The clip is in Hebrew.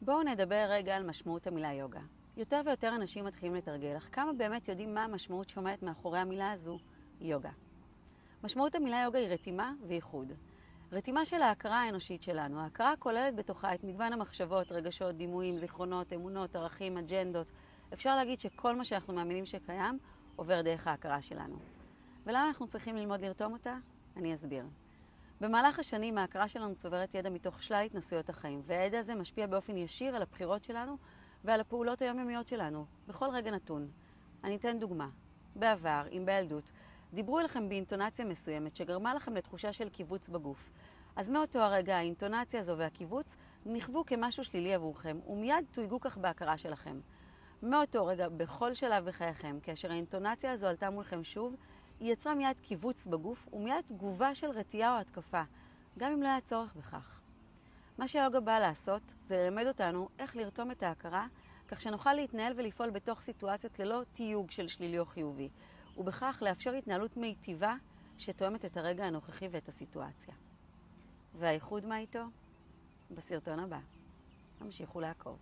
בואו נדבר רגע על משמעות המילה יוגה. יותר ויותר אנשים מתחילים לתרגל, אך כמה באמת יודעים מה המשמעות שעומדת מאחורי המילה הזו, יוגה. משמעות המילה יוגה היא רתימה וייחוד. רתימה של ההכרה האנושית שלנו. ההכרה כוללת בתוכה את מגוון המחשבות, רגשות, דימויים, זיכרונות, אמונות, ערכים, אג'נדות. אפשר להגיד שכל מה שאנחנו מאמינים שקיים עובר דרך ההכרה שלנו. ולמה אנחנו צריכים ללמוד לרתום אותה? אני אסביר. במהלך השנים ההכרה שלנו צוברת ידע מתוך שלל התנסויות החיים, והידע הזה משפיע באופן ישיר על הבחירות שלנו ועל הפעולות היומיומיות שלנו, בכל רגע נתון. אני אתן דוגמה. בעבר, אם בילדות, דיברו אליכם באינטונציה מסוימת שגרמה לכם לתחושה של קיבוץ בגוף. אז מאותו הרגע האינטונציה הזו והקיבוץ נחוו כמשהו שלילי עבורכם, ומיד תויגו כך בהכרה שלכם. מאותו רגע, בכל שלב בחייכם, כאשר האינטונציה הזו עלתה מולכם שוב, היא יצרה מיד קיבוץ בגוף ומיד תגובה של רתיעה או התקפה, גם אם לא היה צורך בכך. מה שהיוגה באה לעשות זה ללמד אותנו איך לרתום את ההכרה, כך שנוכל להתנהל ולפעול בתוך סיטואציות ללא תיוג של שלילי או חיובי, ובכך לאפשר התנהלות מיטיבה שתואמת את הרגע הנוכחי ואת הסיטואציה. והייחוד מה איתו? בסרטון הבא. המשיכו לעקוב.